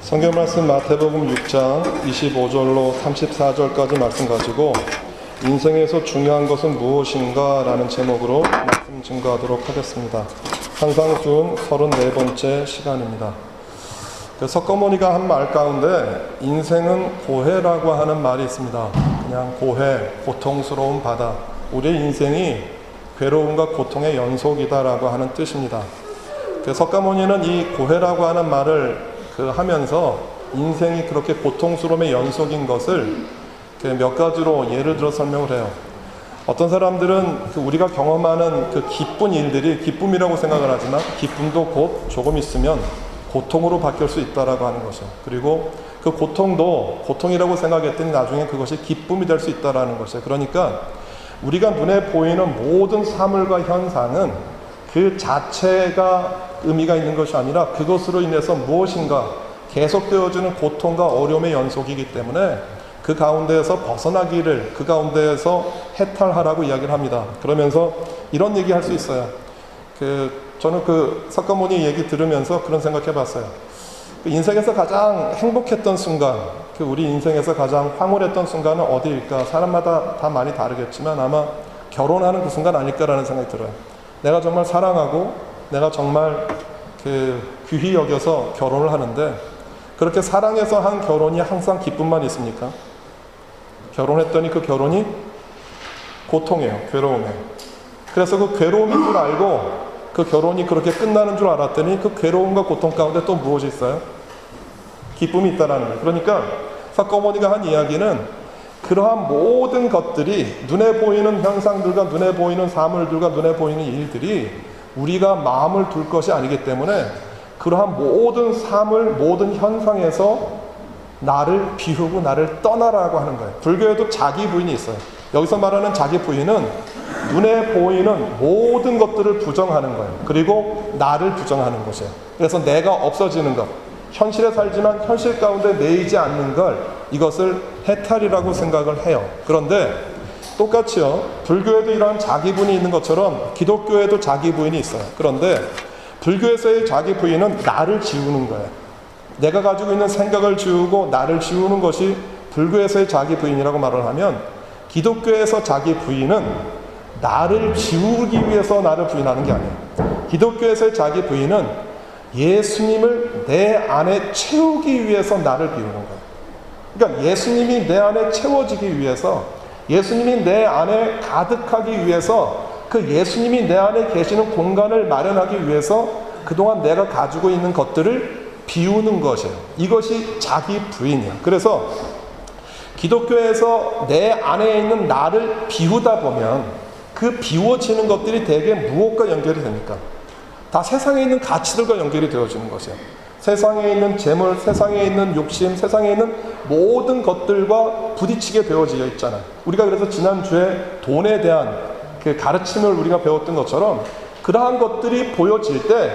성경 말씀 마태복음 6장 25절로 34절까지 말씀 가지고 인생에서 중요한 것은 무엇인가 라는 제목으로 말씀 증거하도록 하겠습니다. 항상 준 34번째 시간입니다. 석가모니가 한 말 가운데 인생은 고해라고 하는 말이 있습니다. 그냥 고해, 고통스러운 바다. 우리의 인생이 괴로움과 고통의 연속이다라고 하는 뜻입니다. 석가모니는 이 고해라고 하는 말을 하면서 인생이 그렇게 고통스러움의 연속인 것을 몇 가지로 예를 들어 설명을 해요. 어떤 사람들은 우리가 경험하는 기쁜 일들이 기쁨이라고 생각을 하지만 기쁨도 곧 조금 있으면 고통으로 바뀔 수 있다라고 하는 것이죠. 그리고 그 고통도 고통이라고 생각했더니 나중에 그것이 기쁨이 될 수 있다라는 것이에요. 그러니까 우리가 눈에 보이는 모든 사물과 현상은 그 자체가 의미가 있는 것이 아니라 그것으로 인해서 무엇인가 계속되어지는 고통과 어려움의 연속이기 때문에 그 가운데에서 벗어나기를, 그 가운데에서 해탈하라고 이야기를 합니다. 그러면서 이런 얘기 할 수 있어요. 저는 석가모니 얘기 들으면서 그런 생각 해봤어요. 인생에서 가장 행복했던 순간, 우리 인생에서 가장 황홀했던 순간은 어디일까? 사람마다 다 많이 다르겠지만 아마 결혼하는 그 순간 아닐까라는 생각이 들어요. 내가 정말 사랑하고 내가 정말 귀히 여겨서 결혼을 하는데 그렇게 사랑해서 한 결혼이 항상 기쁨만 있습니까? 결혼했더니 그 결혼이 고통이에요. 괴로움이에요. 그래서 그 괴로움인 줄 알고 그 결혼이 그렇게 끝나는 줄 알았더니 그 괴로움과 고통 가운데 또 무엇이 있어요? 기쁨이 있다는 거예요. 그러니까 석가모니가 한 이야기는 그러한 모든 것들이 눈에 보이는 현상들과 눈에 보이는 사물들과 눈에 보이는 일들이 우리가 마음을 둘 것이 아니기 때문에 그러한 모든 사물, 모든 현상에서 나를 비우고 나를 떠나라고 하는 거예요. 불교에도 자기 부인이 있어요. 여기서 말하는 자기 부인은 눈에 보이는 모든 것들을 부정하는 거예요. 그리고 나를 부정하는 것이에요. 그래서 내가 없어지는 것, 현실에 살지만 현실 가운데 내이지 않는 걸, 이것을 해탈이라고 생각을 해요. 그런데 똑같이요, 불교에도 이러한 자기 부인이 있는 것처럼 기독교에도 자기 부인이 있어요. 그런데 불교에서의 자기 부인은 나를 지우는 거예요. 내가 가지고 있는 생각을 지우고 나를 지우는 것이 불교에서의 자기 부인이라고 말을 하면, 기독교에서 자기 부인은 나를 지우기 위해서 나를 부인하는 게 아니에요. 기독교에서의 자기 부인은 예수님을 내 안에 채우기 위해서 나를 비우는 거예요. 그러니까 예수님이 내 안에 채워지기 위해서, 예수님이 내 안에 가득하기 위해서, 그 예수님이 내 안에 계시는 공간을 마련하기 위해서 그동안 내가 가지고 있는 것들을 비우는 것이에요. 이것이 자기 부인이에요. 그래서 기독교에서 내 안에 있는 나를 비우다 보면 그 비워지는 것들이 대개 무엇과 연결이 됩니까? 다 세상에 있는 가치들과 연결이 되어지는 것이에요. 세상에 있는 재물, 세상에 있는 욕심, 세상에 있는 모든 것들과 부딪히게 되어져 있잖아요. 우리가 그래서 지난주에 돈에 대한 가르침을 우리가 배웠던 것처럼 그러한 것들이 보여질 때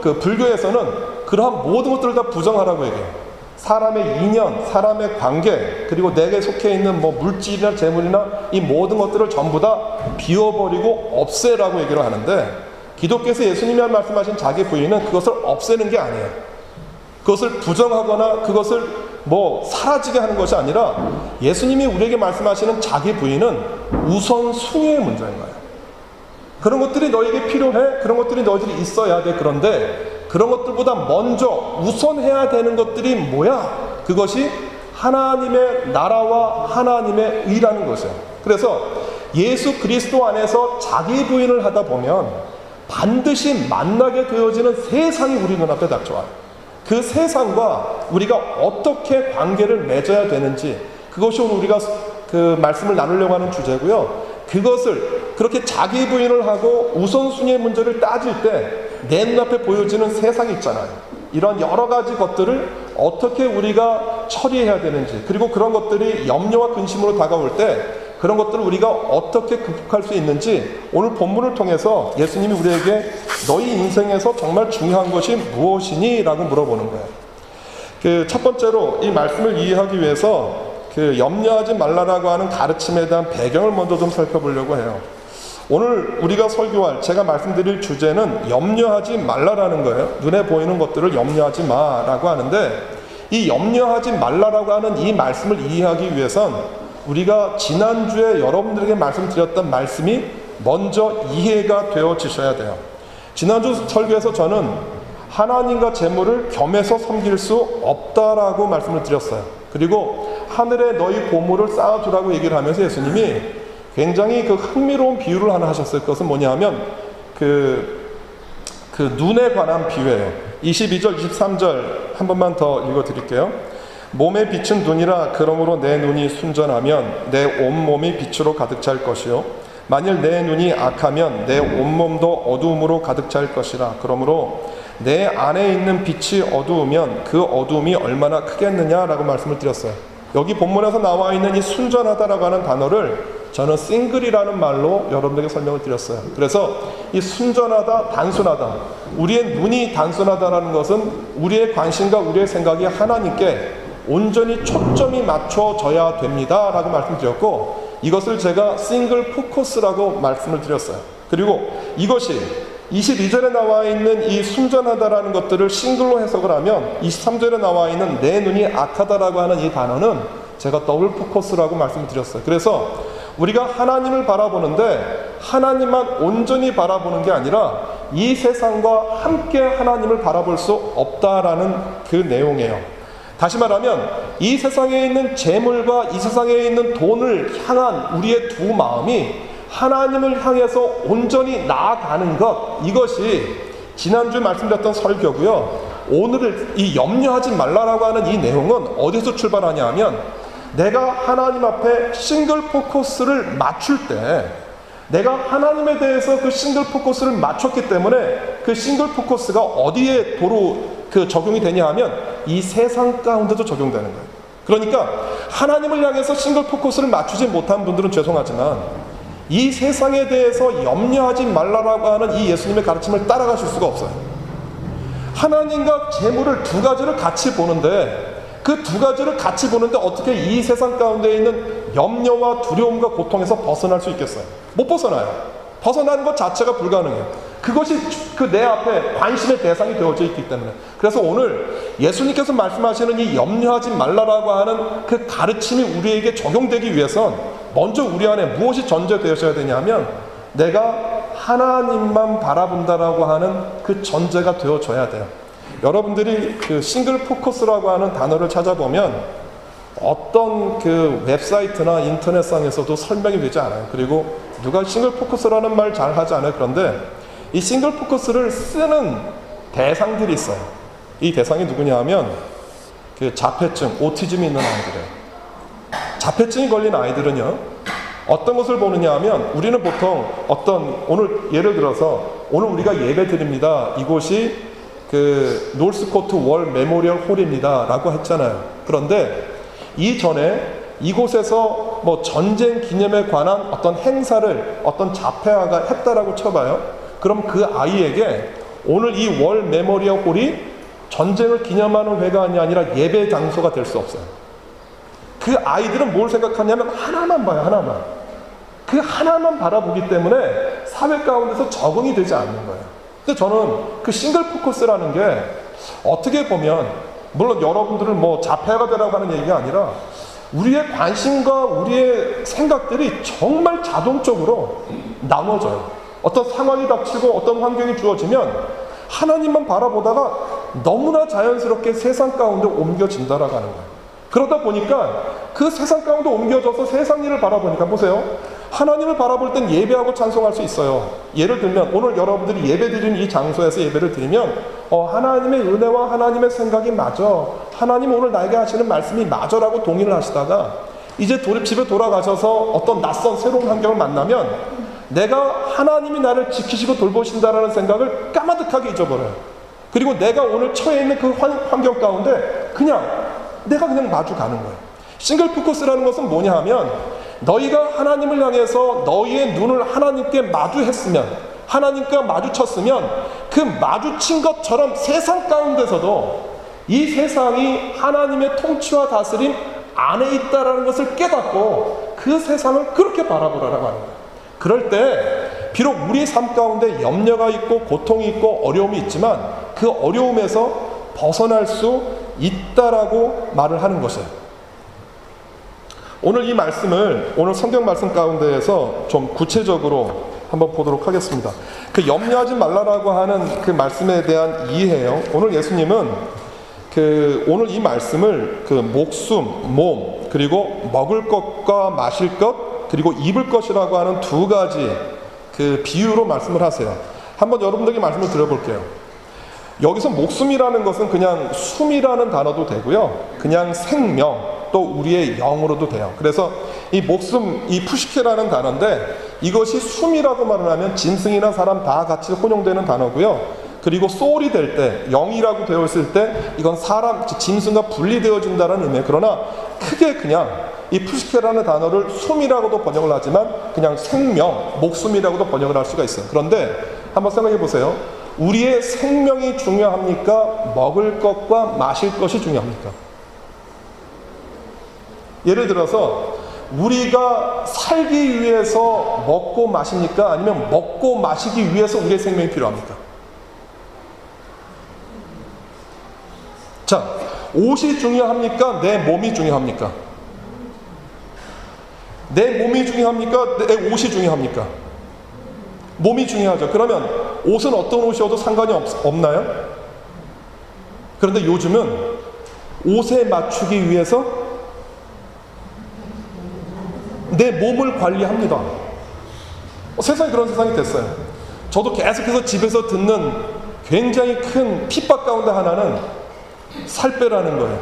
불교에서는 그러한 모든 것들을 다 부정하라고 얘기해요. 사람의 인연, 사람의 관계, 그리고 내게 속해 있는 물질이나 재물이나 이 모든 것들을 전부 다 비워버리고 없애라고 얘기를 하는데, 기독교에서 예수님이 말씀하신 자기 부인은 그것을 없애는 게 아니에요. 그것을 부정하거나 그것을 사라지게 하는 것이 아니라, 예수님이 우리에게 말씀하시는 자기 부인은 우선순위의 문제인 거예요. 그런 것들이 너에게 필요해. 그런 것들이 너희들이 있어야 돼. 그런데 그런 것들보다 먼저 우선해야 되는 것들이 뭐야? 그것이 하나님의 나라와 하나님의 의라는 것이에요. 그래서 예수 그리스도 안에서 자기 부인을 하다 보면 반드시 만나게 되어지는 세상이 우리 눈앞에 닥쳐와요. 그 세상과 우리가 어떻게 관계를 맺어야 되는지, 그것이 오늘 우리가 말씀을 나누려고 하는 주제고요. 그것을 그렇게 자기 부인을 하고 우선순위의 문제를 따질 때 내 눈앞에 보여지는 세상이 있잖아요. 이런 여러 가지 것들을 어떻게 우리가 처리해야 되는지, 그리고 그런 것들이 염려와 근심으로 다가올 때 그런 것들을 우리가 어떻게 극복할 수 있는지 오늘 본문을 통해서 예수님이 우리에게 너희 인생에서 정말 중요한 것이 무엇이니? 라고 물어보는 거예요. 첫 번째로 이 말씀을 이해하기 위해서 염려하지 말라라고 하는 가르침에 대한 배경을 먼저 좀 살펴보려고 해요. 오늘 우리가 설교할, 제가 말씀드릴 주제는 염려하지 말라라는 거예요. 눈에 보이는 것들을 염려하지 마라고 하는데, 이 염려하지 말라라고 하는 이 말씀을 이해하기 위해선 우리가 지난주에 여러분들에게 말씀드렸던 말씀이 먼저 이해가 되어지셔야 돼요. 지난주 설교에서 저는 하나님과 재물을 겸해서 섬길 수 없다라고 말씀을 드렸어요. 그리고 하늘에 너희 보물을 쌓아두라고 얘기를 하면서 예수님이 굉장히 그 흥미로운 비유를 하나 하셨어요. 그것은 뭐냐 하면 그 눈에 관한 비유예요. 22절, 23절 한 번만 더 읽어드릴게요. 몸에 빛은 눈이라. 그러므로 내 눈이 순전하면 내 온몸이 빛으로 가득 찰 것이요, 만일 내 눈이 악하면 내 온몸도 어두움으로 가득 찰 것이라. 그러므로 내 안에 있는 빛이 어두우면 그 어두움이 얼마나 크겠느냐라고 말씀을 드렸어요. 여기 본문에서 나와 있는 이 순전하다라고 하는 단어를 저는 싱글이라는 말로 여러분들에게 설명을 드렸어요. 그래서 이 순전하다, 단순하다, 우리의 눈이 단순하다라는 것은 우리의 관심과 우리의 생각이 하나님께 온전히 초점이 맞춰져야 됩니다 라고 말씀드렸고, 이것을 제가 싱글 포커스라고 말씀을 드렸어요. 그리고 이것이 22절에 나와 있는 이 순전하다라는 것들을 싱글로 해석을 하면 23절에 나와 있는 내 눈이 악하다라고 하는 이 단어는 제가 더블 포커스라고 말씀을 드렸어요. 그래서 우리가 하나님을 바라보는데 하나님만 온전히 바라보는 게 아니라 이 세상과 함께 하나님을 바라볼 수 없다라는 그 내용이에요. 다시 말하면 이 세상에 있는 재물과 이 세상에 있는 돈을 향한 우리의 두 마음이 하나님을 향해서 온전히 나아가는 것, 이것이 지난주에 말씀드렸던 설교고요. 오늘 이 염려하지 말라라고 하는 이 내용은 어디서 출발하냐 하면, 내가 하나님 앞에 싱글 포커스를 맞출 때, 내가 하나님에 대해서 그 싱글 포커스를 맞췄기 때문에 그 싱글 포커스가 어디에 도로 적용이 되냐 하면 이 세상 가운데도 적용되는 거예요. 그러니까 하나님을 향해서 싱글 포커스를 맞추지 못한 분들은 죄송하지만 이 세상에 대해서 염려하지 말라라고 하는 이 예수님의 가르침을 따라가실 수가 없어요. 하나님과 재물을 두 가지를 같이 보는데, 그 두 가지를 같이 보는데 어떻게 이 세상 가운데 있는 염려와 두려움과 고통에서 벗어날 수 있겠어요? 못 벗어나요. 벗어나는 것 자체가 불가능해요. 그것이 그 내 앞에 관심의 대상이 되어져 있기 때문에. 그래서 오늘 예수님께서 말씀하시는 이 염려하지 말라라고 하는 그 가르침이 우리에게 적용되기 위해선 먼저 우리 안에 무엇이 전제되어야 되냐면, 내가 하나님만 바라본다라고 하는 그 전제가 되어져야 돼요. 여러분들이 그 싱글 포커스라고 하는 단어를 찾아보면 어떤 그 웹사이트나 인터넷상에서도 설명이 되지 않아요. 그리고 누가 싱글 포커스라는 말 잘 하지 않아요. 그런데 이 싱글 포커스를 쓰는 대상들이 있어요. 이 대상이 누구냐 하면 그 자폐증, 오티즘이 있는 아이들이에요. 자폐증이 걸린 아이들은요, 어떤 것을 보느냐 하면, 우리는 보통 오늘 예를 들어서 오늘 우리가 예배 드립니다, 이곳이 그 노스코트 월 메모리얼 홀입니다 라고 했잖아요. 그런데 이전에 이곳에서 뭐 전쟁 기념에 관한 어떤 행사를 어떤 자폐아가 했다라고 쳐봐요. 그럼 그 아이에게 오늘 이 월 메모리얼 홀이 전쟁을 기념하는 회관이 아니라 예배 장소가 될 수 없어요. 그 아이들은 뭘 생각하냐면 하나만 봐요. 하나만. 그 하나만 바라보기 때문에 사회 가운데서 적응이 되지 않는 거예요. 근데 저는 그 싱글 포커스라는 게 어떻게 보면, 물론 여러분들을 뭐 자폐아가 되라고 하는 얘기가 아니라 우리의 관심과 우리의 생각들이 정말 자동적으로 나눠져요. 어떤 상황이 닥치고 어떤 환경이 주어지면 하나님만 바라보다가 너무나 자연스럽게 세상 가운데 옮겨진다라고 하는 거예요. 그러다 보니까 그 세상 가운데 옮겨져서 세상 일을 바라보니까, 보세요. 하나님을 바라볼 땐 예배하고 찬송할 수 있어요. 예를 들면 오늘 여러분들이 예배 드리는 이 장소에서 예배를 드리면 하나님의 은혜와 하나님의 생각이 맞아, 하나님 오늘 나에게 하시는 말씀이 맞아라고 동의를 하시다가 이제 집에 돌아가셔서 어떤 낯선 새로운 환경을 만나면 내가 하나님이 나를 지키시고 돌보신다라는 생각을 까마득하게 잊어버려요. 그리고 내가 오늘 처해 있는 그 환경 가운데 내가 그냥 마주 가는 거예요. 싱글 포커스라는 것은 뭐냐 하면, 너희가 하나님을 향해서 너희의 눈을 하나님께 마주했으면, 하나님과 마주쳤으면 그 마주친 것처럼 세상 가운데서도 이 세상이 하나님의 통치와 다스림 안에 있다라는 것을 깨닫고 그 세상을 그렇게 바라보라라고 하는 거예요. 그럴 때 비록 우리의 삶 가운데 염려가 있고 고통이 있고 어려움이 있지만 그 어려움에서 벗어날 수 있다라고 말을 하는 것이에요. 오늘 이 말씀을 오늘 성경 말씀 가운데에서 좀 구체적으로 한번 보도록 하겠습니다. 그 염려하지 말라라고 하는 그 말씀에 대한 이해예요. 오늘 예수님은 오늘 이 말씀을 목숨, 몸, 그리고 먹을 것과 마실 것, 그리고 입을 것이라고 하는 두 가지 비유로 말씀을 하세요. 한번 여러분들에게 말씀을 드려볼게요. 여기서 목숨이라는 것은 그냥 숨이라는 단어도 되고요. 그냥 생명, 또 우리의 영으로도 돼요. 그래서 이 목숨, 이 푸시케라는 단어인데 이것이 숨이라고 말을 하면 짐승이나 사람 다 같이 혼용되는 단어고요. 그리고 소울이 될 때, 영이라고 되어 있을 때 이건 사람, 짐승과 분리되어진다는 의미예요. 그러나 크게 그냥 이 푸시케라는 단어를 숨이라고도 번역을 하지만 그냥 생명, 목숨이라고도 번역을 할 수가 있어요. 그런데 한번 생각해 보세요. 우리의 생명이 중요합니까? 먹을 것과 마실 것이 중요합니까? 예를 들어서 우리가 살기 위해서 먹고 마십니까? 아니면 먹고 마시기 위해서 우리의 생명이 필요합니까? 자, 옷이 중요합니까? 내 몸이 중요합니까? 내 몸이 중요합니까? 내 옷이 중요합니까? 몸이 중요하죠. 그러면 옷은 어떤 옷이어도 상관이 없나요? 그런데 요즘은 옷에 맞추기 위해서 내 몸을 관리합니다. 세상이 그런 세상이 됐어요. 저도 계속해서 집에서 듣는 굉장히 큰 핍박 가운데 하나는 살 빼라는 거예요.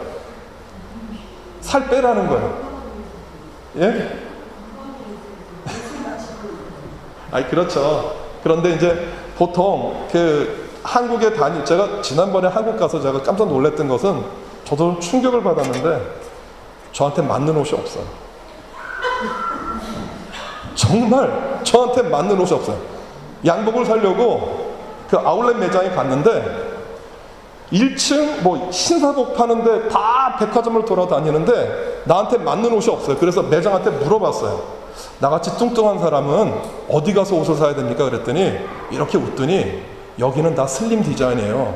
살 빼라는 거예요. 예? 아니, 그렇죠. 그런데 이제 보통 한국에 제가 지난번에 한국 가서 제가 깜짝 놀랐던 것은 저도 충격을 받았는데 저한테 맞는 옷이 없어요. 정말 저한테 맞는 옷이 없어요. 양복을 사려고 아울렛 매장에 갔는데 1층 신사복 파는데 다 백화점을 돌아다니는데 나한테 맞는 옷이 없어요. 그래서 매장한테 물어봤어요. 나같이 뚱뚱한 사람은 어디 가서 옷을 사야 됩니까? 그랬더니 이렇게 웃더니 여기는 다 슬림 디자인이에요.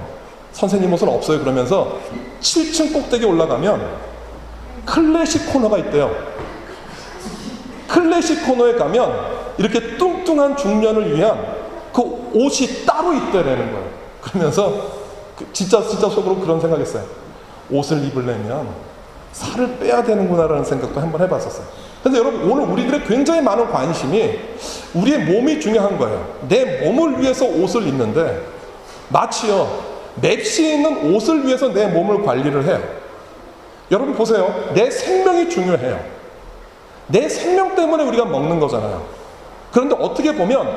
선생님 옷은 없어요. 그러면서 7층 꼭대기 올라가면 클래식 코너가 있대요. 클래식 코너에 가면 이렇게 뚱뚱한 중년을 위한 그 옷이 따로 있다라는 거예요. 그러면서 진짜 속으로 그런 생각했어요. 옷을 입으려면 살을 빼야 되는구나라는 생각도 한번 해봤었어요. 근데 여러분, 오늘 우리들의 굉장히 많은 관심이 우리의 몸이 중요한 거예요. 내 몸을 위해서 옷을 입는데 마치요 맵시에 있는 옷을 위해서 내 몸을 관리를 해요. 여러분 보세요. 내 생명이 중요해요. 내 생명 때문에 우리가 먹는 거잖아요. 그런데 어떻게 보면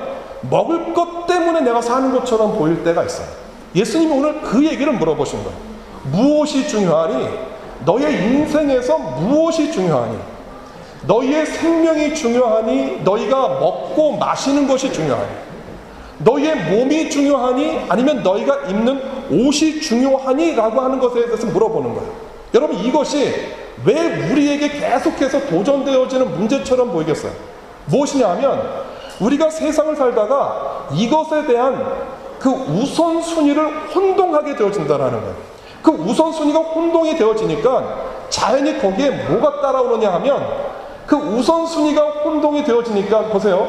먹을 것 때문에 내가 사는 것처럼 보일 때가 있어요. 예수님이 오늘 그 얘기를 물어보신 거예요. 무엇이 중요하니? 너의 인생에서 무엇이 중요하니? 너희의 생명이 중요하니? 너희가 먹고 마시는 것이 중요하니? 너희의 몸이 중요하니? 아니면 너희가 입는 옷이 중요하니? 라고 하는 것에 대해서 물어보는 거예요. 여러분, 이것이 왜 우리에게 계속해서 도전되어지는 문제처럼 보이겠어요? 무엇이냐 하면 우리가 세상을 살다가 이것에 대한 그 우선순위를 혼동하게 되어진다는 거예요. 그 우선순위가 혼동이 되어지니까 자연히 거기에 뭐가 따라오느냐 하면 그 우선순위가 혼동이 되어지니까 보세요.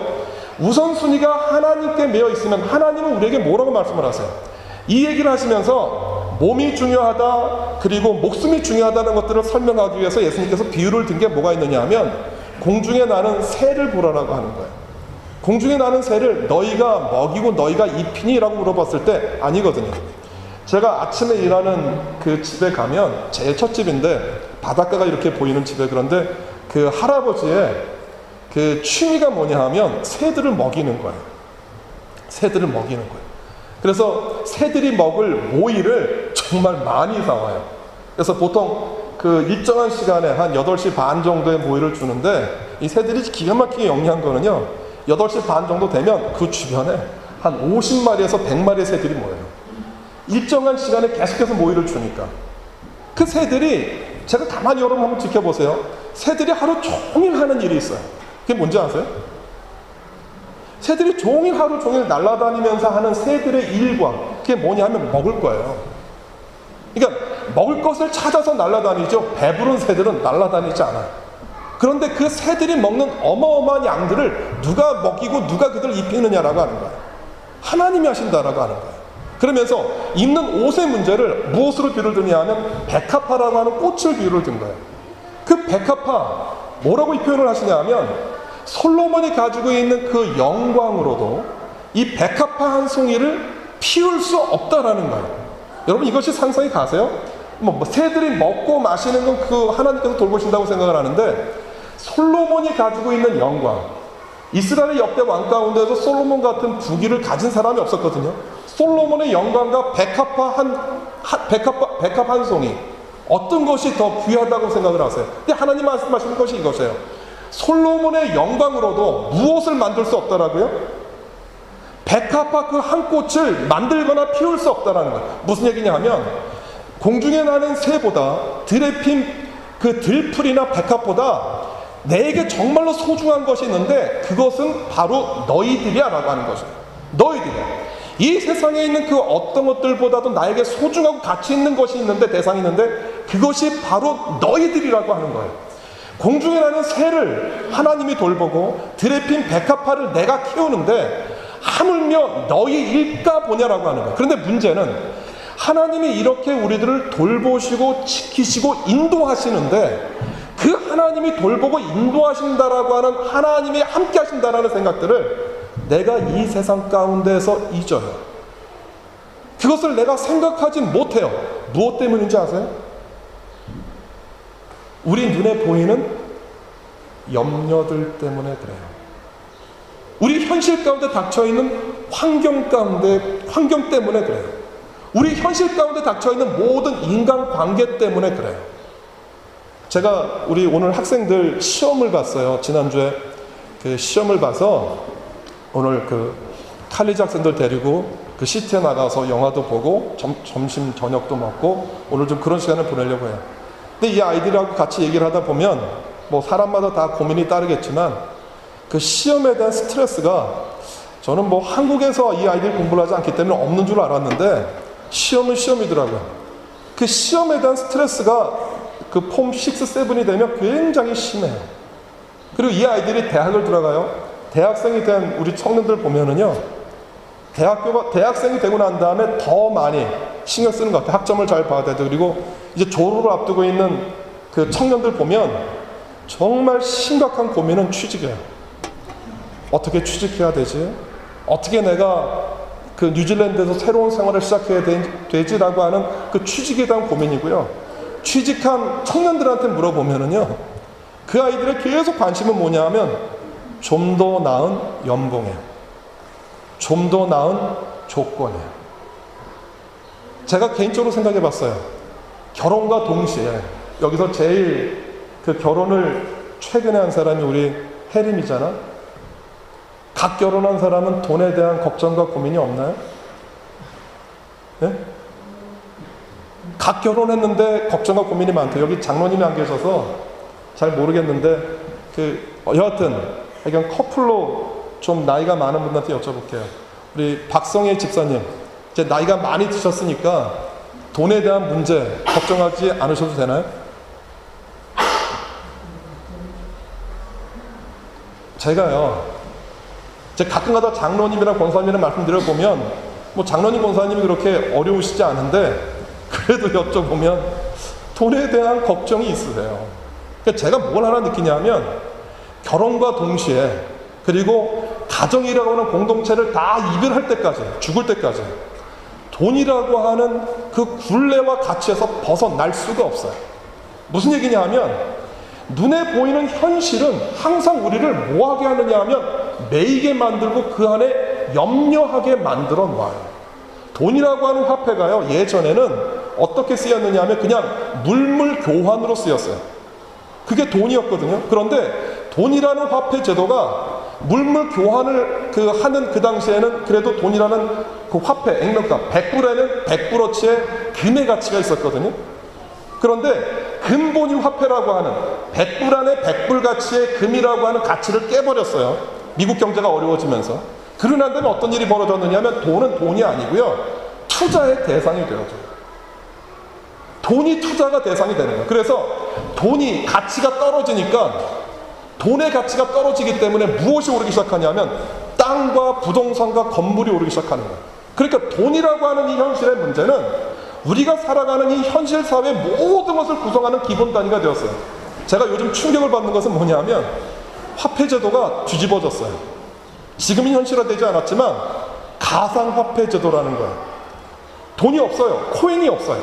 우선순위가 하나님께 매여 있으면 하나님은 우리에게 뭐라고 말씀을 하세요? 이 얘기를 하시면서 몸이 중요하다, 그리고 목숨이 중요하다는 것들을 설명하기 위해서 예수님께서 비유를 든 게 뭐가 있느냐 하면 공중에 나는 새를 보라라고 하는 거예요. 공중에 나는 새를 너희가 먹이고 너희가 입히니? 라고 물어봤을 때 아니거든요. 제가 아침에 일하는 그 집에 가면 제일 첫 집인데 바닷가가 이렇게 보이는 집에, 그런데 그 할아버지의 그 취미가 뭐냐 하면 새들을 먹이는 거예요. 새들을 먹이는 거예요. 그래서 새들이 먹을 모이를 정말 많이 사와요. 그래서 보통 그 일정한 시간에 한 8시 반 정도의 모이를 주는데 이 새들이 기가 막히게 영리한 거는요, 8시 반 정도 되면 그 주변에 한 50마리에서 100마리의 새들이 모여요. 일정한 시간에 계속해서 모이를 주니까 그 새들이, 제가 가만히 여러분 한번 지켜보세요. 새들이 하루 종일 하는 일이 있어요. 그게 뭔지 아세요? 새들이 종일 하루 종일 날아다니면서 하는 새들의 일과 그게 뭐냐 하면 먹을 거예요. 그러니까 먹을 것을 찾아서 날아다니죠. 배부른 새들은 날아다니지 않아요. 그런데 그 새들이 먹는 어마어마한 양들을 누가 먹이고 누가 그들 입히느냐라고 하는 거예요. 하나님이 하신다라고 하는 거예요. 그러면서 입는 옷의 문제를 무엇으로 비유를 드냐 하면 백합화라고 하는 꽃을 비유를 든 거예요. 그 백합화 뭐라고 이 표현을 하시냐 하면 솔로몬이 가지고 있는 그 영광으로도 이 백합화 한 송이를 피울 수 없다라는 거예요. 여러분 이것이 상상이 가세요? 뭐 새들이 먹고 마시는 건 그 하나님께서 돌보신다고 생각을 하는데 솔로몬이 가지고 있는 영광, 이스라엘 역대 왕 가운데서 솔로몬 같은 부귀를 가진 사람이 없었거든요. 솔로몬의 영광과 백합 한 송이 어떤 것이 더 귀하다고 생각을 하세요? 근데 하나님 말씀하시는 것이 이것이에요. 솔로몬의 영광으로도 무엇을 만들 수 없다라고요? 백합화 그 한 꽃을 만들거나 피울 수 없다라는 거예요. 무슨 얘기냐 하면 공중에 나는 새보다 들에 핀 그 들풀이나 백합보다 내게 정말로 소중한 것이 있는데 그것은 바로 너희들이야 라고 하는 것이에요. 너희들이야. 이 세상에 있는 그 어떤 것들보다도 나에게 소중하고 가치 있는 것이 있는데 대상이 있는데 그것이 바로 너희들이라고 하는 거예요. 공중에 나는 새를 하나님이 돌보고 들에 핀 백합화를 내가 키우는데 하물며 너희일까 보냐라고 하는 거예요. 그런데 문제는 하나님이 이렇게 우리들을 돌보시고 지키시고 인도하시는데 그 하나님이 돌보고 인도하신다라고 하는 하나님이 함께 하신다라는 생각들을 내가 이 세상 가운데서 잊어요. 그것을 내가 생각하지 못해요. 무엇 때문인지 아세요? 우리 눈에 보이는 염려들 때문에 그래요. 우리 현실 가운데 닥쳐있는 환경 때문에 그래요. 우리 현실 가운데 닥쳐있는 모든 인간관계 때문에 그래요. 제가 우리 오늘 학생들 시험을 봤어요. 지난주에 그 시험을 봐서 오늘 그 칼리지 학생들 데리고 그 시티에 나가서 영화도 보고 점심 저녁도 먹고 오늘 좀 그런 시간을 보내려고 해요. 근데 이 아이들하고 같이 얘기를 하다 보면 뭐 사람마다 다 고민이 따르겠지만 그 시험에 대한 스트레스가 저는 뭐 한국에서 이 아이들이 공부를 하지 않기 때문에 없는 줄 알았는데 시험은 시험이더라고요. 그 시험에 대한 스트레스가 그 폼 6, 7이 되면 굉장히 심해요. 그리고 이 아이들이 대학을 들어가요. 대학생이 된 우리 청년들 보면은요, 대학생이 되고 난 다음에 더 많이 신경 쓰는 것 같아요. 학점을 잘 봐야 되고, 그리고 이제 졸업을 앞두고 있는 그 청년들 보면 정말 심각한 고민은 취직이에요. 어떻게 취직해야 되지? 어떻게 내가 그 뉴질랜드에서 새로운 생활을 시작해야 되지라고 하는 그 취직에 대한 고민이고요. 취직한 청년들한테 물어보면은요, 그 아이들의 계속 관심은 뭐냐 하면 좀 더 나은 연봉이에요. 좀 더 나은 조건이에요. 제가 개인적으로 생각해 봤어요. 결혼과 동시에 여기서 제일 그 결혼을 최근에 한 사람이 우리 혜림이잖아. 각 결혼한 사람은 돈에 대한 걱정과 고민이 없나요? 네? 각 결혼했는데 걱정과 고민이 많대요. 여기 장로님이 안 계셔서 잘 모르겠는데 여하튼 그냥 커플로 좀 나이가 많은 분한테 여쭤볼게요. 우리 박성혜 집사님, 이제 나이가 많이 드셨으니까 돈에 대한 문제 걱정하지 않으셔도 되나요? 제가요, 가끔가다 장로님이랑 권사님이랑 말씀드려보면 뭐 장로님 권사님이 그렇게 어려우시지 않은데 그래도 여쭤보면 돈에 대한 걱정이 있으세요. 그러니까 제가 뭘 하나 느끼냐면 결혼과 동시에 그리고 가정이라고 하는 공동체를 다 이별할 때까지, 죽을 때까지 돈이라고 하는 그 굴레와 가치에서 벗어날 수가 없어요. 무슨 얘기냐 하면 눈에 보이는 현실은 항상 우리를 뭐하게 하느냐 하면 매이게 만들고 그 안에 염려하게 만들어 놔요. 돈이라고 하는 화폐가요, 예전에는 어떻게 쓰였느냐 하면 그냥 물물 교환으로 쓰였어요. 그게 돈이었거든요. 그런데 돈이라는 화폐 제도가 물물 교환을 하는 그 당시에는 그래도 돈이라는 그 화폐, 액면가 100불에는 100불어치의 금의 가치가 있었거든요. 그런데 근본이 화폐라고 하는 100불 안에 100불 가치의 금이라고 하는 가치를 깨버렸어요. 미국 경제가 어려워지면서. 그러고 난 다음에 어떤 일이 벌어졌느냐 하면 돈은 돈이 아니고요, 투자의 대상이 되어져요. 돈이 투자가 대상이 되는 거예요. 그래서 돈이 가치가 떨어지니까, 돈의 가치가 떨어지기 때문에 무엇이 오르기 시작하냐면 땅과 부동산과 건물이 오르기 시작하는 거예요. 그러니까 돈이라고 하는 이 현실의 문제는 우리가 살아가는 이 현실 사회의 모든 것을 구성하는 기본 단위가 되었어요. 제가 요즘 충격을 받는 것은 뭐냐면 화폐 제도가 뒤집어졌어요. 지금은 현실화되지 않았지만 가상화폐 제도라는 거예요. 돈이 없어요. 코인이 없어요.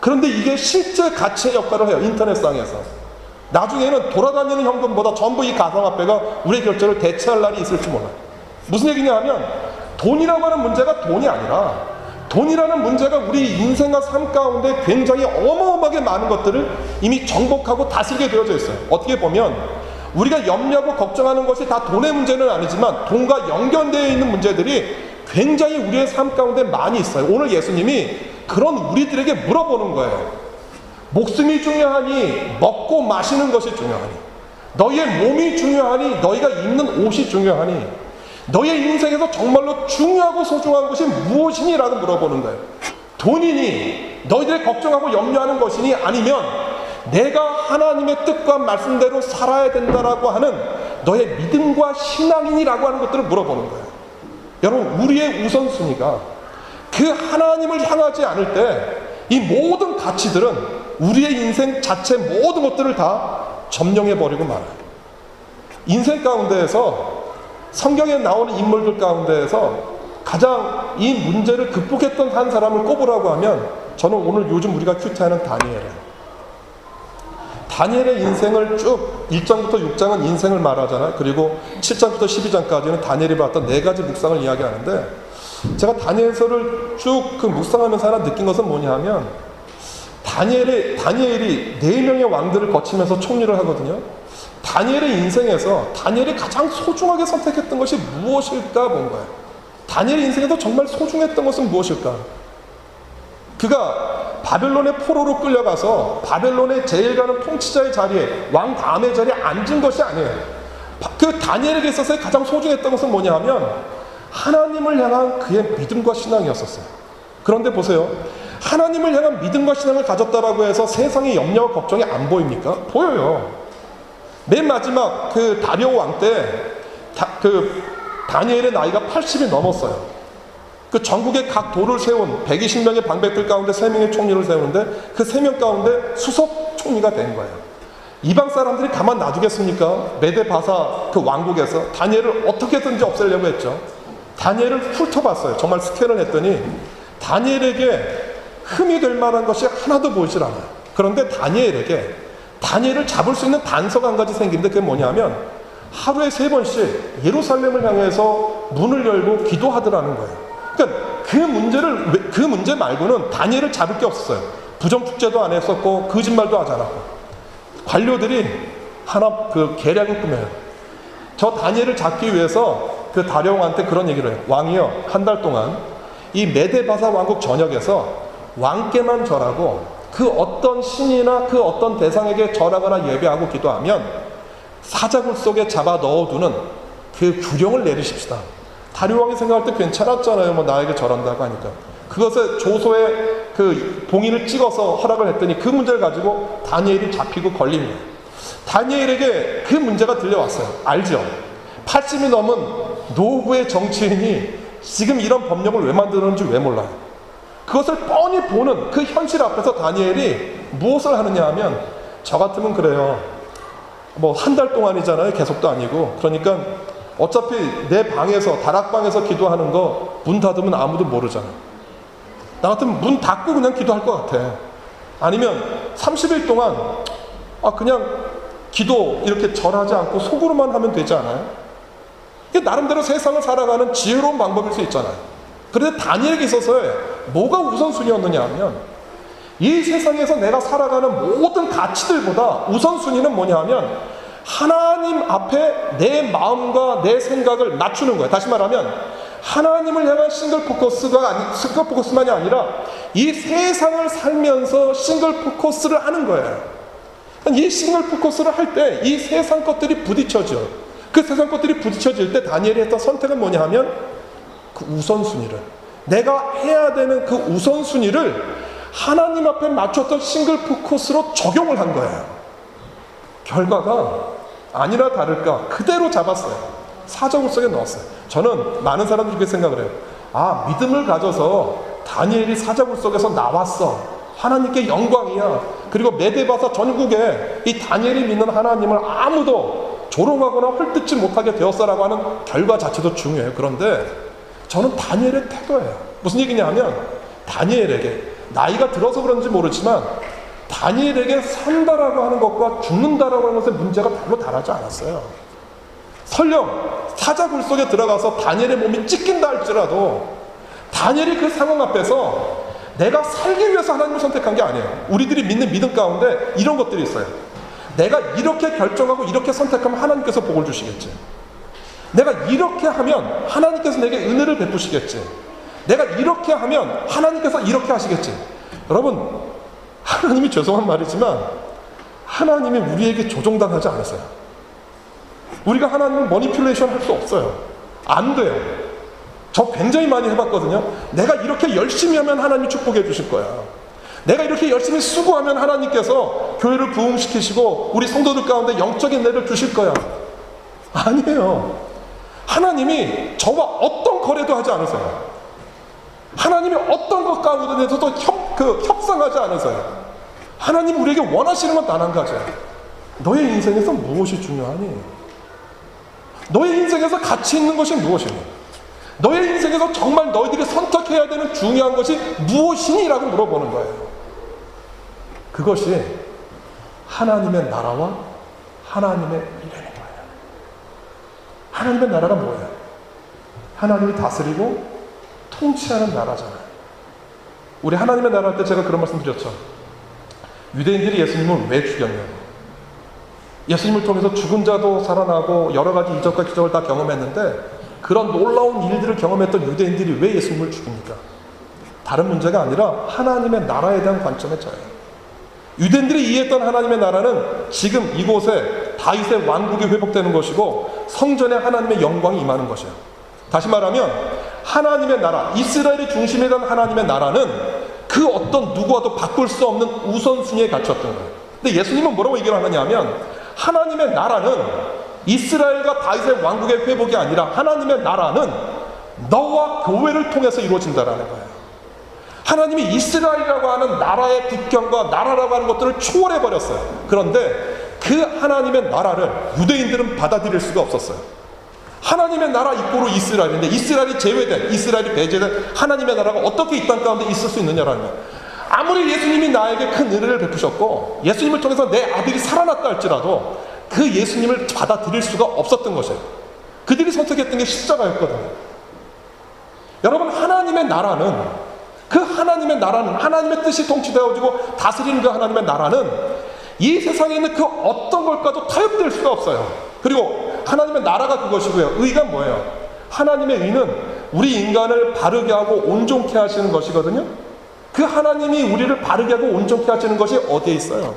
그런데 이게 실제 가치의 역할을 해요. 인터넷상에서. 나중에는 돌아다니는 현금보다 전부 이 가상화폐가 우리의 결제를 대체할 날이 있을지 몰라요. 무슨 얘기냐 하면 돈이라고 하는 문제가 돈이 아니라, 돈이라는 문제가 우리 인생과 삶 가운데 굉장히 어마어마하게 많은 것들을 이미 정복하고 다스리게 되어져 있어요. 어떻게 보면 우리가 염려하고 걱정하는 것이 다 돈의 문제는 아니지만 돈과 연결되어 있는 문제들이 굉장히 우리의 삶 가운데 많이 있어요. 오늘 예수님이 그런 우리들에게 물어보는 거예요. 목숨이 중요하니 먹고 마시는 것이 중요하니, 너희의 몸이 중요하니 너희가 입는 옷이 중요하니, 너희의 인생에서 정말로 중요하고 소중한 것이 무엇이니? 라고 물어보는 거예요. 돈이니 너희들이 걱정하고 염려하는 것이니, 아니면 내가 하나님의 뜻과 말씀대로 살아야 된다라고 하는 너의 믿음과 신앙이니? 라고 하는 것들을 물어보는 거예요. 여러분, 우리의 우선순위가 그 하나님을 향하지 않을 때 이 모든 가치들은 우리의 인생 자체 모든 것들을 다 점령해버리고 말아요. 인생 가운데에서 성경에 나오는 인물들 가운데에서 가장 이 문제를 극복했던 한 사람을 꼽으라고 하면 저는 오늘 요즘 우리가 큐티하는 다니엘이에요. 다니엘의 인생을 쭉 1장부터 6장은 인생을 말하잖아요. 그리고 7장부터 12장까지는 다니엘이 봤던 4가지 묵상을 이야기하는데, 제가 다니엘서를 쭉 그 묵상하면서 하나 느낀 것은 뭐냐 하면, 다니엘이 4명의 왕들을 거치면서 총리를 하거든요. 다니엘의 인생에서 다니엘이 가장 소중하게 선택했던 것이 무엇일까 본 거예요. 다니엘의 인생에서 정말 소중했던 것은 무엇일까? 그가 바벨론의 포로로 끌려가서 바벨론의 제일 가는 통치자의 자리에, 왕 다음의 자리에 앉은 것이 아니에요. 그 다니엘에게 있어서 가장 소중했던 것은 뭐냐 하면 하나님을 향한 그의 믿음과 신앙이었었어요. 그런데 보세요. 하나님을 향한 믿음과 신앙을 가졌다라고 해서 세상의 염려와 걱정이 안 보입니까? 보여요. 맨 마지막 그 다리오 왕 때 다니엘의 나이가 80이 넘었어요. 그 전국에 각 도를 세운 120명의 방백들 가운데 3명의 총리를 세우는데 그 3명 가운데 수석 총리가 된 거예요. 이방 사람들이 가만 놔두겠습니까? 메데 바사 그 왕국에서 다니엘을 어떻게든지 없애려고 했죠. 다니엘을 훑어봤어요. 정말 스캔을 했더니 다니엘에게 흠이 될 만한 것이 하나도 보이질 않아요. 그런데 다니엘을 잡을 수 있는 단서가 한 가지 생기는데 그게 뭐냐면 하루에 3번씩 예루살렘을 향해서 문을 열고 기도하더라는 거예요. 그러니까 그 문제 말고는 다니엘을 잡을 게 없었어요. 부정축제도 안 했었고 거짓말도 하지 않았고, 관료들이 하나 그 계략을 꾸며요. 저 다니엘을 잡기 위해서 그 다령한테 그런 얘기를 해요. 왕이여, 한 달 동안 이 메데바사 왕국 전역에서 왕께만 절하고 그 어떤 신이나 그 어떤 대상에게 절하거나 예배하고 기도하면 사자굴 속에 잡아 넣어두는 그 규령을 내리십시다. 다리오 왕이 생각할 때 괜찮았잖아요. 뭐 나에게 절한다고 하니까. 그것에 조서에 그 봉인을 찍어서 허락을 했더니 그 문제를 가지고 다니엘이 잡히고 걸린 거예요. 다니엘에게 그 문제가 들려왔어요. 알죠? 80이 넘은 노후의 정치인이 지금 이런 법령을 왜 만드는지 왜 몰라요? 그것을 뻔히 보는 그 현실 앞에서 다니엘이 무엇을 하느냐 하면, 저 같으면 그래요. 뭐 한 달 동안이잖아요. 계속도 아니고. 그러니까 어차피 내 방에서, 다락방에서 기도하는 거 문 닫으면 아무도 모르잖아. 나 같으면 문 닫고 그냥 기도할 것 같아. 아니면 30일 동안 그냥 기도 이렇게 절하지 않고 속으로만 하면 되지 않아요? 이게 나름대로 세상을 살아가는 지혜로운 방법일 수 있잖아요. 그런데 다니엘에게 있어서 뭐가 우선순위였느냐 하면, 이 세상에서 내가 살아가는 모든 가치들보다 우선순위는 뭐냐 하면 하나님 앞에 내 마음과 내 생각을 맞추는 거예요. 다시 말하면 하나님을 향한 싱글 포커스만이 아니라 이 세상을 살면서 싱글 포커스를 하는 거예요. 이 싱글 포커스를 할 때 이 세상 것들이 부딪혀져. 그 세상 것들이 부딪혀질 때 다니엘이 했던 선택은 뭐냐 하면 그 우선순위를, 내가 해야 되는 그 우선순위를 하나님 앞에 맞췄던 싱글 포커스로 적용을 한 거예요. 결과가 아니나 다를까 그대로 잡았어요. 사정을 속에 넣었어요. 저는 많은 사람들이 그렇게 생각을 해요. 아, 믿음을 가져서 다니엘이 사자굴 속에서 나왔어. 하나님께 영광이야. 그리고 메데바사 전국에 이 다니엘이 믿는 하나님을 아무도 조롱하거나 헐뜯지 못하게 되었어라고 하는 결과 자체도 중요해요. 그런데 저는 다니엘의 태도예요. 무슨 얘기냐 하면 다니엘에게, 나이가 들어서 그런지 모르지만 다니엘에게 산다라고 하는 것과 죽는다라고 하는 것의 문제가 별로 다르지 않았어요. 설령 사자굴 속에 들어가서 다니엘의 몸이 찢긴다 할지라도 다니엘이 그 상황 앞에서 내가 살기 위해서 하나님을 선택한 게 아니에요. 우리들이 믿는 믿음 가운데 이런 것들이 있어요. 내가 이렇게 결정하고 이렇게 선택하면 하나님께서 복을 주시겠지. 내가 이렇게 하면 하나님께서 내게 은혜를 베푸시겠지. 내가 이렇게 하면 하나님께서 이렇게 하시겠지. 여러분, 하나님이 죄송한 말이지만 하나님이 우리에게 조종당하지 않으세요. 우리가 하나님을 머니퓰레이션 할 수 없어요. 안 돼요. 저 굉장히 많이 해봤거든요. 내가 이렇게 열심히 하면 하나님이 축복해 주실 거야. 내가 이렇게 열심히 수고하면 하나님께서 교회를 부흥시키시고 우리 성도들 가운데 영적인 은혜를 주실 거야. 아니에요. 하나님이 저와 어떤 거래도 하지 않으세요. 하나님이 어떤 것 가운데서도 협상하지 않으세요. 하나님 우리에게 원하시는 건 단 한 가지야. 너의 인생에서 무엇이 중요하니? 너의 인생에서 가치 있는 것이 무엇이니? 너의 인생에서 정말 너희들이 선택해야 되는 중요한 것이 무엇이니? 라고 물어보는 거예요. 그것이 하나님의 나라와 하나님의 일이라는 거예요. 하나님의 나라가 뭐예요? 하나님이 다스리고 통치하는 나라잖아요. 우리 하나님의 나라 할 때 제가 그런 말씀 드렸죠. 유대인들이 예수님을 왜 죽였냐고. 예수님을 통해서 죽은 자도 살아나고 여러 가지 이적과 기적을 다 경험했는데 그런 놀라운 일들을 경험했던 유대인들이 왜 예수님을 죽입니까? 다른 문제가 아니라 하나님의 나라에 대한 관점의 차이예요. 유대인들이 이해했던 하나님의 나라는 지금 이곳에 다윗의 왕국이 회복되는 것이고 성전에 하나님의 영광이 임하는 것이에요. 다시 말하면 하나님의 나라, 이스라엘의 중심에 든 하나님의 나라는 그 어떤 누구와도 바꿀 수 없는 우선순위에 갇혔던 거예요. 근데 예수님은 뭐라고 얘기를 하느냐 하면 하나님의 나라는 이스라엘과 다윗의 왕국의 회복이 아니라 하나님의 나라는 너와 교회를 통해서 이루어진다라는 거예요. 하나님이 이스라엘이라고 하는 나라의 국경과 나라라고 하는 것들을 초월해버렸어요. 그런데 그 하나님의 나라를 유대인들은 받아들일 수가 없었어요. 하나님의 나라 이꼬로 이스라엘인데 이스라엘이 제외된, 이스라엘이 배제된 하나님의 나라가 어떻게 이 땅 가운데 있을 수 있느냐라는 거예요. 아무리 예수님이 나에게 큰 은혜를 베푸셨고 예수님을 통해서 내 아들이 살아났다 할지라도 그 예수님을 받아들일 수가 없었던 것이에요. 그들이 선택했던 게 십자가였거든요. 여러분, 하나님의 나라는, 그 하나님의 나라는, 하나님의 뜻이 통치되어지고 다스리는 그 하나님의 나라는 이 세상에 있는 그 어떤 것과도 타협될 수가 없어요. 그리고 하나님의 나라가 그것이고요. 의가 뭐예요? 하나님의 의는 우리 인간을 바르게 하고 온전케 하시는 것이거든요. 그 하나님이 우리를 바르게 하고 온전케 하시는 것이 어디에 있어요?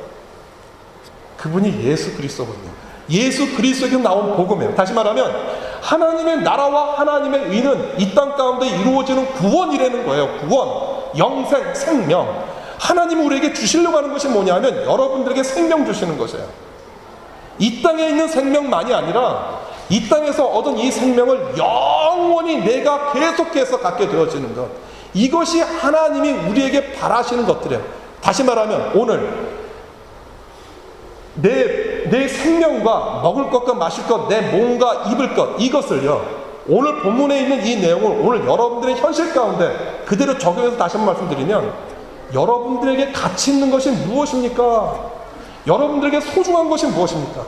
그분이 예수 그리스도거든요. 예수 그리스도에서 나온 복음이에요. 다시 말하면 하나님의 나라와 하나님의 의는 이 땅 가운데 이루어지는 구원이라는 거예요. 구원, 영생, 생명. 하나님이 우리에게 주시려고 하는 것이 뭐냐면 여러분들에게 생명 주시는 것이에요. 이 땅에 있는 생명만이 아니라 이 땅에서 얻은 이 생명을 영원히 내가 계속해서 갖게 되어지는 것. 이것이 하나님이 우리에게 바라시는 것들이에요. 다시 말하면 오늘 내 생명과 먹을 것과 마실 것, 내 몸과 입을 것, 이것을요, 오늘 본문에 있는 이 내용을 오늘 여러분들의 현실 가운데 그대로 적용해서 다시 한번 말씀드리면 여러분들에게 가치 있는 것이 무엇입니까? 여러분들에게 소중한 것이 무엇입니까?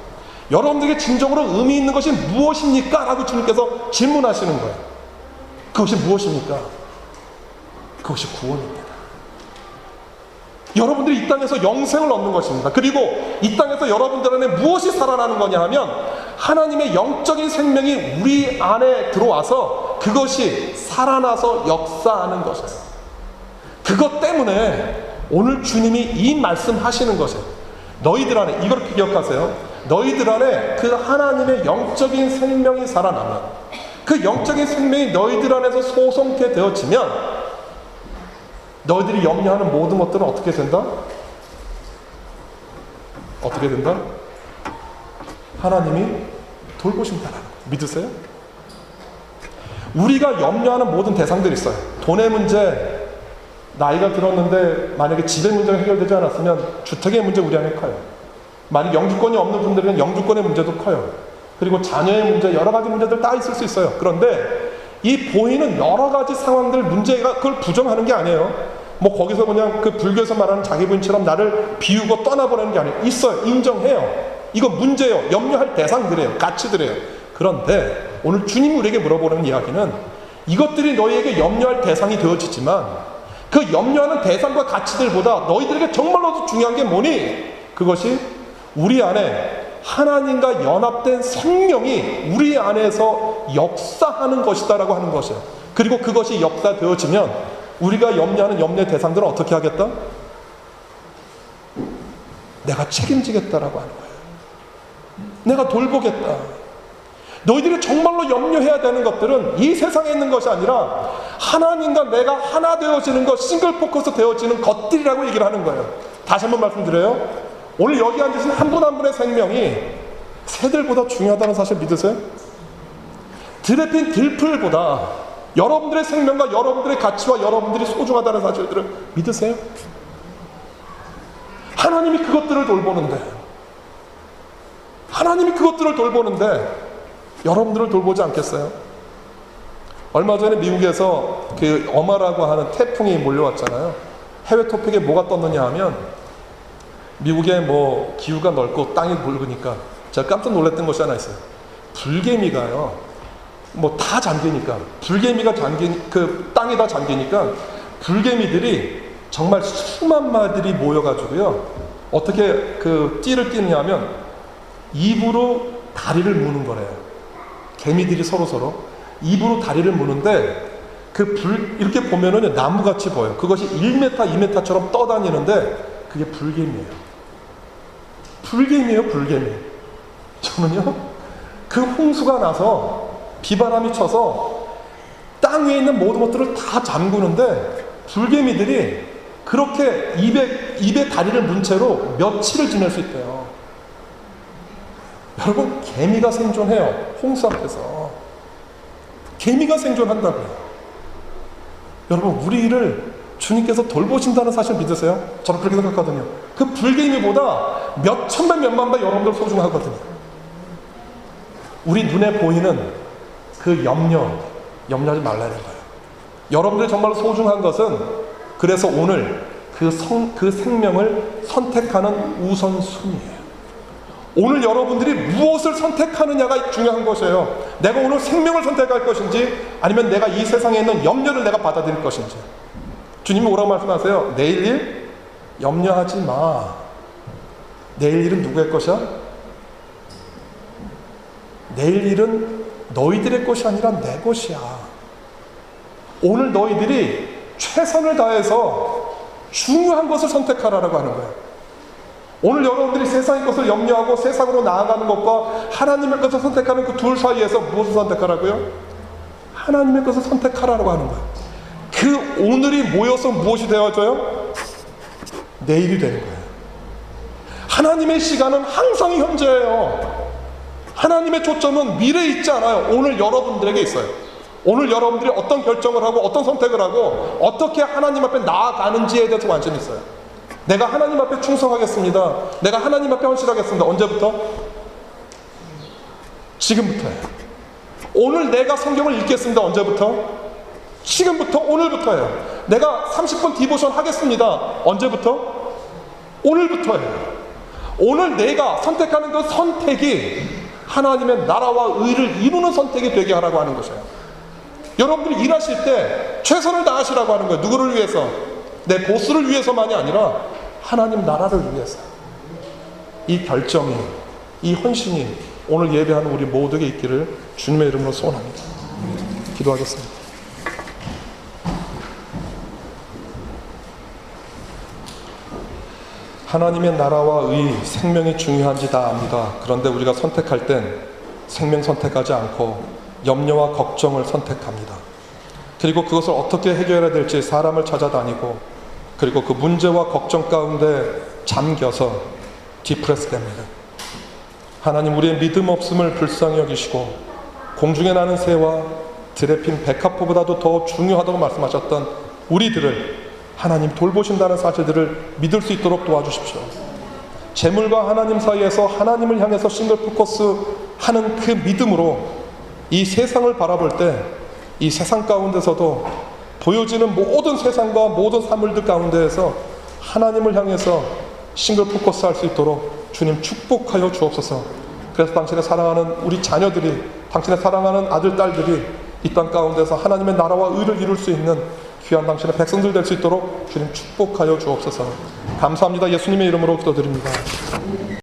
여러분들에게 진정으로 의미 있는 것이 무엇입니까? 라고 주님께서 질문하시는 거예요. 그것이 무엇입니까? 그것이 구원입니다. 여러분들이 이 땅에서 영생을 얻는 것입니다. 그리고 이 땅에서 여러분들 안에 무엇이 살아나는 거냐 하면 하나님의 영적인 생명이 우리 안에 들어와서 그것이 살아나서 역사하는 것이에요. 그것 때문에 오늘 주님이 이 말씀하시는 것이에요. 너희들 안에, 이걸 기억하세요. 너희들 안에 그 하나님의 영적인 생명이 살아나면, 그 영적인 생명이 너희들 안에서 소성케 되어지면 너희들이 염려하는 모든 것들은 어떻게 된다? 어떻게 된다? 하나님이 돌보신다라는 거 믿으세요? 우리가 염려하는 모든 대상들이 있어요. 돈의 문제, 나이가 들었는데 만약에 집의 문제가 해결되지 않았으면 주택의 문제 우리 안에 커요. 만약 영주권이 없는 분들은 영주권의 문제도 커요. 그리고 자녀의 문제, 여러 가지 문제들 다 있을 수 있어요. 그런데 이 보이는 여러 가지 상황들, 문제가 그걸 부정하는 게 아니에요. 뭐 거기서 그냥 그 불교에서 말하는 자기 부인처럼 나를 비우고 떠나보내는 게 아니에요. 있어요. 인정해요. 이거 문제예요. 염려할 대상들이에요. 가치들이에요. 그런데 오늘 주님이 우리에게 물어보는 이야기는 이것들이 너희에게 염려할 대상이 되어지지만 그 염려하는 대상과 가치들보다 너희들에게 정말로 중요한 게 뭐니? 그것이 우리 안에 하나님과 연합된 생명이 우리 안에서 역사하는 것이다라고 하는 것이에요. 그리고 그것이 역사되어지면 우리가 염려하는 염려의 대상들은 어떻게 하겠다? 내가 책임지겠다라고 하는 거예요. 내가 돌보겠다. 너희들이 정말로 염려해야 되는 것들은 이 세상에 있는 것이 아니라 하나님과 내가 하나 되어지는 것, 싱글 포커스 되어지는 것들이라고 얘기를 하는 거예요. 다시 한번 말씀드려요. 오늘 여기 앉으신 한 분 한 분의 생명이 새들보다 중요하다는 사실 믿으세요? 들에 핀 들풀보다 여러분들의 생명과 여러분들의 가치와 여러분들이 소중하다는 사실들을 믿으세요? 하나님이 그것들을 돌보는데, 하나님이 그것들을 돌보는데 여러분들을 돌보지 않겠어요? 얼마 전에 미국에서 그 어마라고 하는 태풍이 몰려왔잖아요. 해외 토픽에 뭐가 떴느냐 하면 미국에 뭐 기후가 넓고 땅이 묽으니까 제가 깜짝 놀랐던 것이 하나 있어요. 불개미가요, 뭐 다 잠기니까, 불개미가 그 땅이 다 잠기니까 불개미들이 정말 수만 마리들이 모여가지고요, 어떻게 그 띠를 띠느냐 하면 입으로 다리를 무는 거래요. 개미들이 서로 입으로 다리를 무는데 이렇게 보면은 나무같이 보여요. 그것이 1m, 2m처럼 떠다니는데 그게 불개미예요. 불개미예요, 불개미. 저는요, 그 홍수가 나서 비바람이 쳐서 땅 위에 있는 모든 것들을 다 잠그는데 불개미들이 그렇게 입에 다리를 문 채로 며칠을 지낼 수 있대요. 여러분, 개미가 생존해요. 홍수 앞에서 개미가 생존한다고요. 여러분, 우리를 주님께서 돌보신다는 사실 믿으세요? 저는 그렇게 생각하거든요. 그 불개미보다 몇 천배 몇만 배 여러분들 소중하거든요. 우리 눈에 보이는 그 염려하지 말라는 거예요. 여러분들이 정말 소중한 것은, 그래서 오늘 그 생명을 선택하는 우선순위예요. 오늘 여러분들이 무엇을 선택하느냐가 중요한 것이에요. 내가 오늘 생명을 선택할 것인지 아니면 내가 이 세상에 있는 염려를 내가 받아들일 것인지. 주님이 뭐라고 말씀하세요? 내일 일 염려하지 마. 내일 일은 누구의 것이야? 내일 일은 너희들의 것이 아니라 내 것이야. 오늘 너희들이 최선을 다해서 중요한 것을 선택하라고 하는 거예요. 오늘 여러분들이 세상의 것을 염려하고 세상으로 나아가는 것과 하나님의 것을 선택하는 그 둘 사이에서 무엇을 선택하라고요? 하나님의 것을 선택하라고 하는 거예요. 그 오늘이 모여서 무엇이 되어져요? 내일이 되는 거예요. 하나님의 시간은 항상 현재예요. 하나님의 초점은 미래에 있지 않아요. 오늘 여러분들에게 있어요. 오늘 여러분들이 어떤 결정을 하고 어떤 선택을 하고 어떻게 하나님 앞에 나아가는지에 대해서 관심이 있어요. 내가 하나님 앞에 충성하겠습니다. 내가 하나님 앞에 헌신하겠습니다. 언제부터? 지금부터예요. 오늘 내가 성경을 읽겠습니다. 언제부터? 지금부터, 오늘부터예요. 내가 30분 디보션 하겠습니다. 언제부터? 오늘부터예요. 오늘 내가 선택하는 그 선택이 하나님의 나라와 의를 이루는 선택이 되게 하라고 하는 것이에요. 여러분들이 일하실 때 최선을 다하시라고 하는 거예요. 누구를 위해서? 내 보스를 위해서만이 아니라 하나님 나라를 위해서. 이 결정이, 이 헌신이 오늘 예배하는 우리 모두에게 있기를 주님의 이름으로 소원합니다. 기도하겠습니다. 하나님의 나라와 의, 생명이 중요한지 다 압니다. 그런데 우리가 선택할 땐 생명 선택하지 않고 염려와 걱정을 선택합니다. 그리고 그것을 어떻게 해결해야 될지 사람을 찾아다니고, 그리고 그 문제와 걱정 가운데 잠겨서 디프레스 됩니다. 하나님, 우리의 믿음 없음을 불쌍히 여기시고 공중에 나는 새와 들에 핀 백합화보다도 더 중요하다고 말씀하셨던 우리들을 하나님 돌보신다는 사실들을 믿을 수 있도록 도와주십시오. 재물과 하나님 사이에서 하나님을 향해서 싱글 포커스 하는 그 믿음으로 이 세상을 바라볼 때 이 세상 가운데서도 보여지는 모든 세상과 모든 사물들 가운데에서 하나님을 향해서 싱글 포커스 할 수 있도록 주님 축복하여 주옵소서. 그래서 당신의 사랑하는 우리 자녀들이, 당신의 사랑하는 아들, 딸들이 이 땅 가운데서 하나님의 나라와 의를 이룰 수 있는 귀한 당신의 백성들 될 수 있도록 주님 축복하여 주옵소서. 감사합니다. 예수님의 이름으로 기도드립니다.